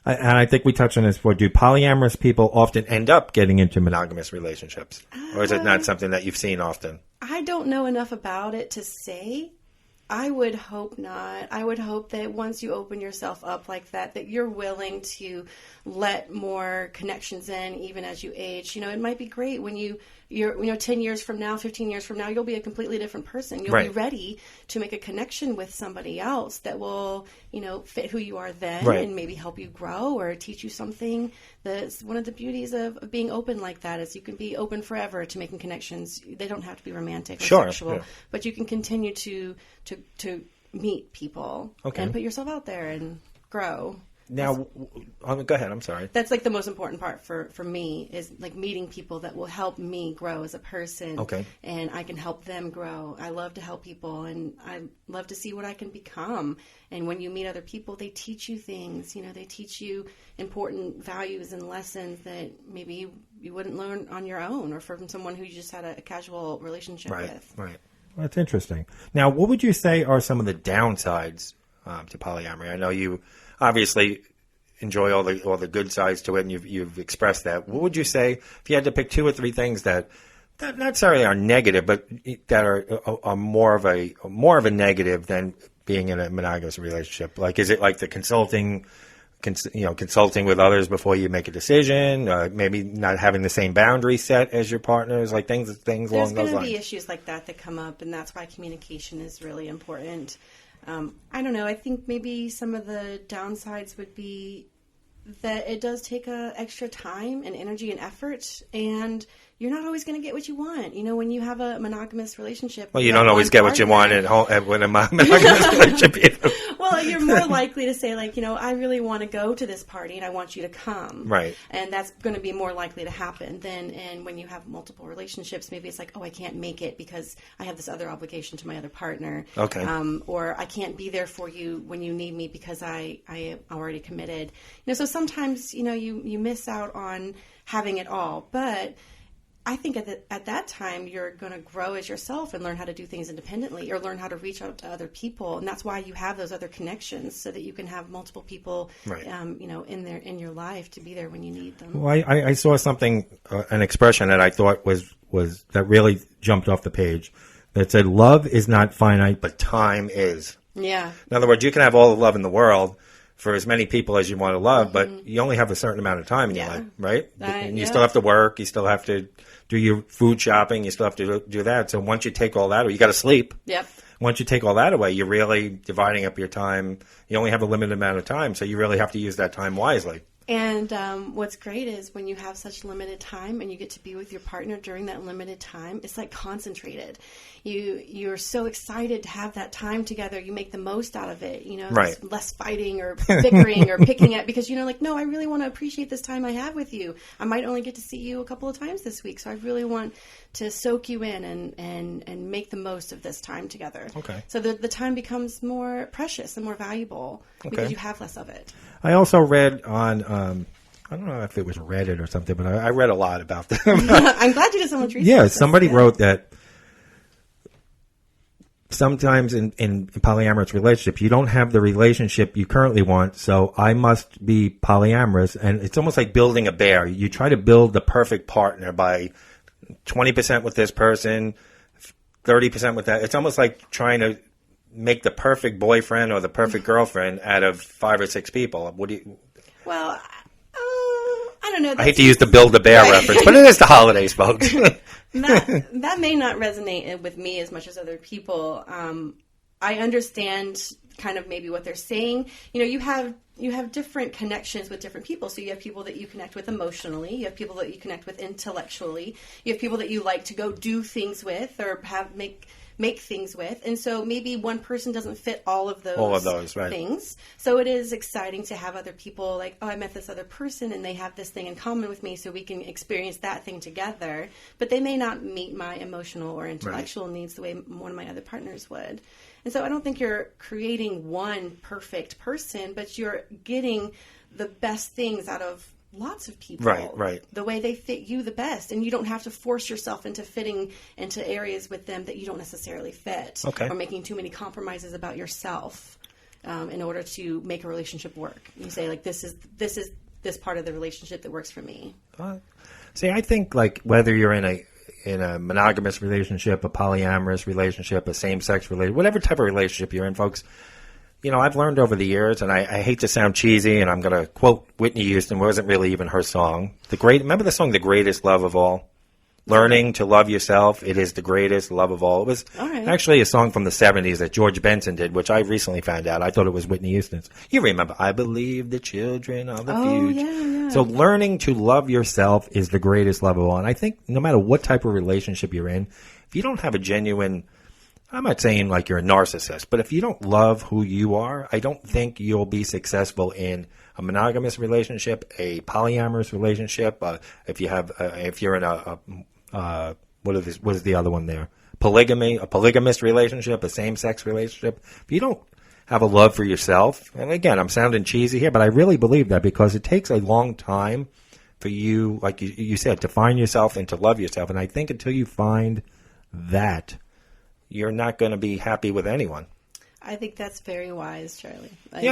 And I think we touched on this before. Do polyamorous people often end up getting into monogamous relationships? Or is it not something that you've seen often? I don't know enough about it to say. I would hope not. I would hope that once you open yourself up like that you're willing to let more connections in even as you age. It might be great when you're 10 years from now, 15 years from now, you'll be a completely different person. You'll right. be ready to make a connection with somebody else that will, fit who you are then right. and maybe help you grow or teach you something. That's one of the beauties of being open like that is you can be open forever to making connections. They don't have to be romantic or sexual, but you can continue to meet people and put yourself out there and grow. Now, go ahead. I'm sorry. That's like the most important part for me is like meeting people that will help me grow as a person. Okay. And I can help them grow. I love to help people and I love to see what I can become. And when you meet other people, they teach you things. They teach you important values and lessons that maybe you wouldn't learn on your own or from someone who you just had a casual relationship with. Right. Well, that's interesting. Now, what would you say are some of the downsides to polyamory? I know you obviously enjoy all the good sides to it, and you've expressed that. What would you say if you had to pick 2 or 3 things that not necessarily are negative, but that are more of a negative than being in a monogamous relationship? Like, is it like the consulting with others before you make a decision? Maybe not having the same boundary set as your partners, like things along those lines. There's going to be issues like that come up, and that's why communication is really important. I don't know. I think maybe some of the downsides would be that it does take extra time and energy and effort, and you're not always going to get what you want. When you have a monogamous relationship. Well, you don't always get what you want at home when a monogamous relationship either. Well, you're more likely to say, like, I really want to go to this party and I want you to come. Right. And that's going to be more likely to happen than when you have multiple relationships. Maybe it's like, oh, I can't make it because I have this other obligation to my other partner. Okay. Or I can't be there for you when you need me because I am already committed. So sometimes, you miss out on having it all. But I think at that time, you're going to grow as yourself and learn how to do things independently or learn how to reach out to other people. And that's why you have those other connections so that you can have multiple people, right. In your life to be there when you need them. Well, I saw something, an expression that I thought was that really jumped off the page that said, love is not finite, but time is. Yeah. In other words, you can have all the love in the world for as many people as you want to love, but you only have a certain amount of time in your life, right? And you still have to work. You still have to do your food shopping. You still have to do that. So once you take all that away, you got to sleep. Yep. Once you take all that away, you're really dividing up your time. You only have a limited amount of time, so you really have to use that time wisely. And what's great is when you have such limited time and you get to be with your partner during that limited time, it's like concentrated. You're so excited to have that time together. You make the most out of it. Right. There's less fighting or bickering or picking at because no, I really want to appreciate this time I have with you. I might only get to see you a couple of times this week, so I really want to soak you in and make the most of this time together. Okay. So the time becomes more precious and more valuable because you have less of it. I also read on, I don't know if it was Reddit or something, but I read a lot about them. I'm glad you did so much research. Yeah, somebody wrote that sometimes in polyamorous relationship, you don't have the relationship you currently want, so I must be polyamorous. And it's almost like building a bear. You try to build the perfect partner by 20% with this person, 30% with that. It's almost like trying to make the perfect boyfriend or the perfect girlfriend out of 5 or 6 people. What do you... Well, I don't know. I hate to use the build a bear reference, but it is the holidays, folks. That may not resonate with me as much as other people. I understand kind of maybe what they're saying. You have different connections with different people. So you have people that you connect with emotionally. You have people that you connect with intellectually. You have people that you like to go do things with or make things with. And so maybe one person doesn't fit all of those right. things. So it is exciting to have other people like, oh, I met this other person and they have this thing in common with me, so we can experience that thing together. But they may not meet my emotional or intellectual needs the way one of my other partners would. And so I don't think you're creating one perfect person, but you're getting the best things out of lots of people. Right. The way they fit you the best. And you don't have to force yourself into fitting into areas with them that you don't necessarily fit. Okay. Or making too many compromises about yourself in order to make a relationship work. You say, like, this is this part of the relationship that works for me. See, I think, like, whether you're in a monogamous relationship, a polyamorous relationship, a same-sex relationship, whatever type of relationship you're in, folks, I've learned over the years, and I hate to sound cheesy, and I'm going to quote Whitney Houston. It wasn't really even her song. Remember the song, The Greatest Love of All? Learning to love yourself. It is the greatest love of all. It was actually a song from the 70s that George Benson did, which I recently found out. I thought it was Whitney Houston's. You remember, I believe the children are the future. Yeah. So learning to love yourself is the greatest love of all. And I think no matter what type of relationship you're in, if you don't have a genuine... I'm not saying like you're a narcissist, but if you don't love who you are, I don't think you'll be successful in a monogamous relationship, a polyamorous relationship. If you're in what is the other one there? Polygamy, a polygamous relationship, a same-sex relationship. If you don't have a love for yourself, and again, I'm sounding cheesy here, but I really believe that because it takes a long time for you, like you said, to find yourself and to love yourself. And I think until you find that, you're not going to be happy with anyone. I think that's very wise, Charlie. I'm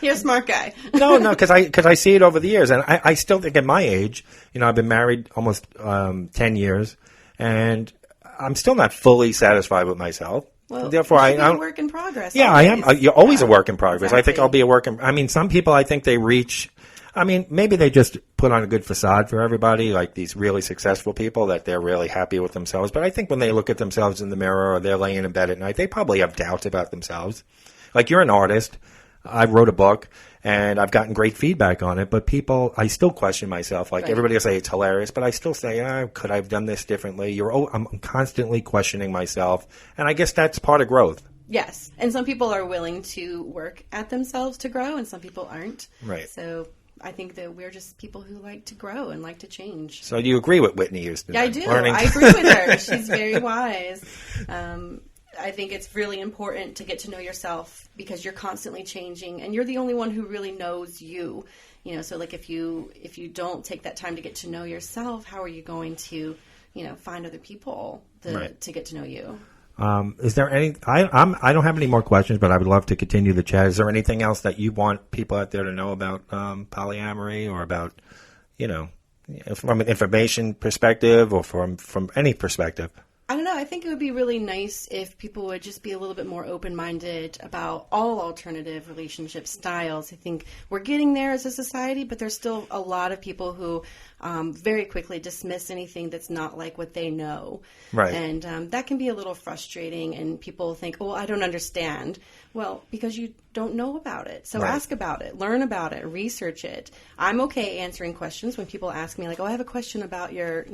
You're a smart guy. No, because I see it over the years, and I still think at my age, I've been married almost 10 years, and I'm still not fully satisfied with myself. Well, therefore, you should be a work in progress. Yeah, always. I am. You're always a work in progress. Exactly. I think I'll be a work in. I mean, some people I think they reach. I mean, maybe they just put on a good facade for everybody, like these really successful people, that they're really happy with themselves. But I think when they look at themselves in the mirror or they're laying in bed at night, they probably have doubts about themselves. Like, you're an artist. I wrote a book, and I've gotten great feedback on it. But I still question myself. Like, everybody will say it's hilarious, but I still say, could I have done this differently? I'm constantly questioning myself. And I guess that's part of growth. Yes. And some people are willing to work at themselves to grow, and some people aren't. Right. So I think that we're just people who like to grow and like to change. So do you agree with Whitney Houston? Yeah, I do. I agree with her. She's very wise. I think it's really important to get to know yourself because you're constantly changing, and you're the only one who really knows you. So like if you don't take that time to get to know yourself, how are you going to, find other people to get to know you? Is there any? I don't have any more questions, but I would love to continue the chat. Is there anything else that you want people out there to know about polyamory, or about, from an information perspective, or from any perspective? I don't know. I think it would be really nice if people would just be a little bit more open-minded about all alternative relationship styles. I think we're getting there as a society, but there's still a lot of people who very quickly dismiss anything that's not like what they know. Right. And that can be a little frustrating, and people think, oh, I don't understand. Well, because you don't know about it. So ask about it, learn about it, research it. I'm okay answering questions when people ask me, like, oh, I have a question about your,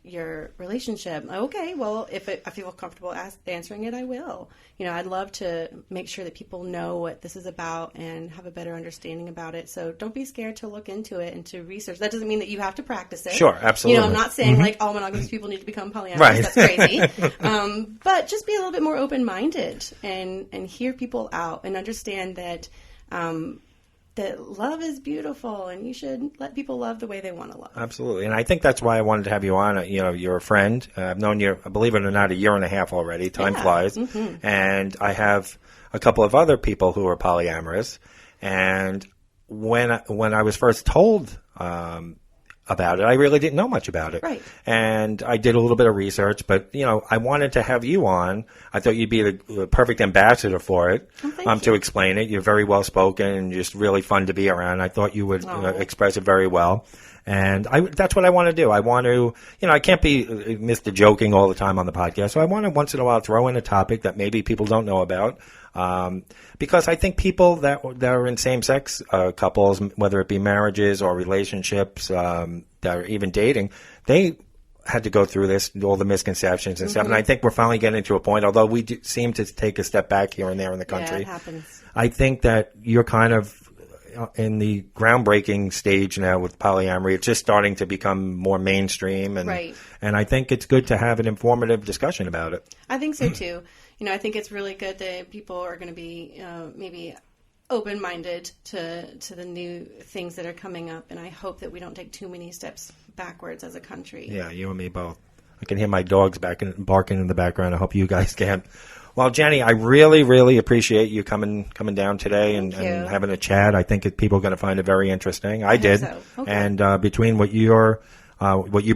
your relationship. Okay, well, if I feel comfortable answering it, I will. I'd love to make sure that people know what this is about and have a better understanding about it. So don't be scared to look into it and to research. That doesn't mean that you have to practice it. Sure, absolutely. I'm not saying like all monogamous people need to become polyamorous. Right. That's crazy. But just be a little bit more open-minded and hear people out and understand that that love is beautiful and you should let people love the way they want to love. Absolutely. And I think that's why I wanted to have you on. You know, you're a friend. I've known you, believe it or not, a year and a half already. Time flies. Mm-hmm. And I have a couple of other people who are polyamorous. And when I was first told about it, I really didn't know much about it. Right. And I did a little bit of research, but, you know, I wanted to have you on. I thought you'd be the perfect ambassador for it, to explain it. You're very well spoken and just really fun to be around. I thought you would express it very well. And that's what I want to do. I want to, you know, I can't be Mr. Joking all the time on the podcast. So I want to once in a while throw in a topic that maybe people don't know about. Because I think people that are in same-sex couples, whether it be marriages or relationships, that are even dating, they had to go through this, all the misconceptions and stuff. And I think we're finally getting to a point, although we do seem to take a step back here and there in the country. Yeah, it happens. I think that you're kind of in the groundbreaking stage now with polyamory. It's just starting to become more mainstream. And I think it's good to have an informative discussion about it. I think so, too. You know, I think it's really good that people are going to be maybe open-minded to the new things that are coming up, and I hope that we don't take too many steps backwards as a country. Yeah, you and me both. I can hear my dogs barking in the background. I hope you guys can. Well, Jenny, I really, really appreciate you coming down today and having a chat. I think people are going to find it very interesting. I did. So. Okay. And between what you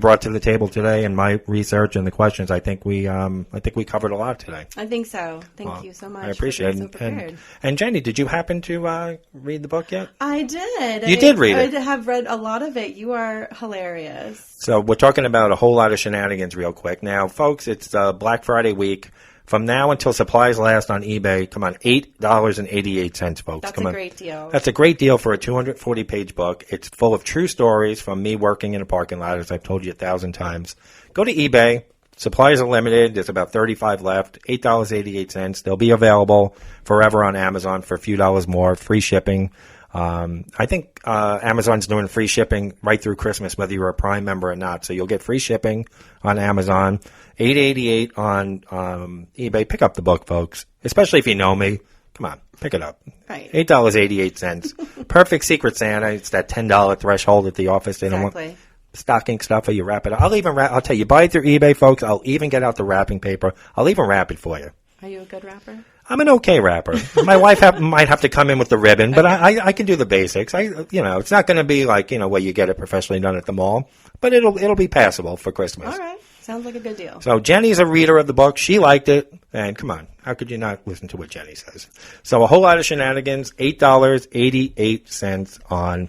brought to the table today and my research and the questions, I think we covered a lot today. I think so. Thank you so much. I appreciate it. And Jenny, did you happen to read the book yet? I did. You did read it. I have read a lot of it. You are hilarious. So we're talking about a whole lot of shenanigans real quick. Now, folks, it's Black Friday week. From now until supplies last on eBay, come on, $8.88, folks. That's a great deal. That's a great deal for a 240-page book. It's full of true stories from me working in a parking lot, as I've told you 1,000 times. Go to eBay. Supplies are limited. There's about 35 left. $8.88. They'll be available forever on Amazon for a few dollars more. Free shipping. I think Amazon's doing free shipping right through Christmas, whether you're a Prime member or not. So you'll get free shipping on Amazon. $8.88 on eBay. Pick up the book, folks. Especially if you know me. Come on, pick it up. Right. $8.88. Perfect Secret Santa. It's that $10 threshold at the office. They don't want stocking stuffer. You wrap it up. I'll tell you, buy it through eBay, folks. I'll even get out the wrapping paper. I'll even wrap it for you. Are you a good rapper? I'm an okay rapper. My wife might have to come in with the ribbon, but I can do the basics. It's not going to be like, where you get it professionally done at the mall, but it'll be passable for Christmas. All right. Sounds like a good deal. So Jenny's a reader of the book. She liked it. And come on, how could you not listen to what Jenny says? So a whole lot of shenanigans, $8.88 on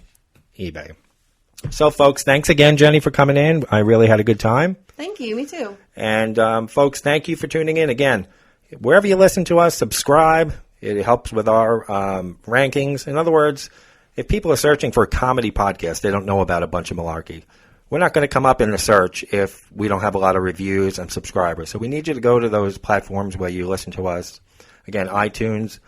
eBay. So folks, thanks again, Jenny, for coming in. I really had a good time. Thank you. Me too. And folks, thank you for tuning in again. Wherever you listen to us, subscribe. It helps with our rankings. In other words, if people are searching for a comedy podcast, they don't know about a bunch of malarkey. We're not going to come up in the search if we don't have a lot of reviews and subscribers. So we need you to go to those platforms where you listen to us. Again, iTunes,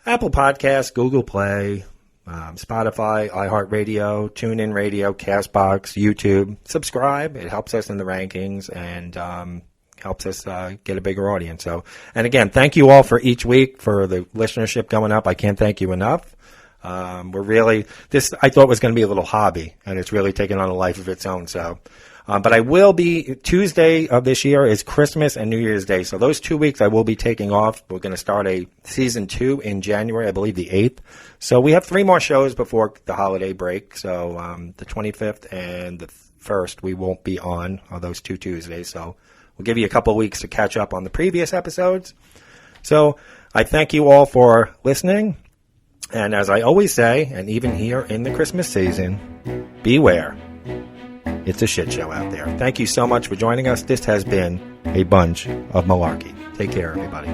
Apple Podcasts, Google Play, Spotify, iHeartRadio, TuneIn Radio, CastBox, YouTube. Subscribe. It helps us in the rankings and helps us get a bigger audience. So, and again, thank you all for each week for the listenership going up. I can't thank you enough. I thought was going to be a little hobby, and it's really taken on a life of its own. So, but I will be, Tuesday of this year is Christmas and New Year's Day. So those 2 weeks I will be taking off. We're going to start a season 2 in January, I believe the 8th. So we have 3 more shows before the holiday break. So, the 25th and the 1st, we won't be on those 2 Tuesdays. So we'll give you a couple of weeks to catch up on the previous episodes. So I thank you all for listening. And as I always say, and even here in the Christmas season, beware. It's a shit show out there. Thank you so much for joining us. This has been a bunch of malarkey. Take care, everybody.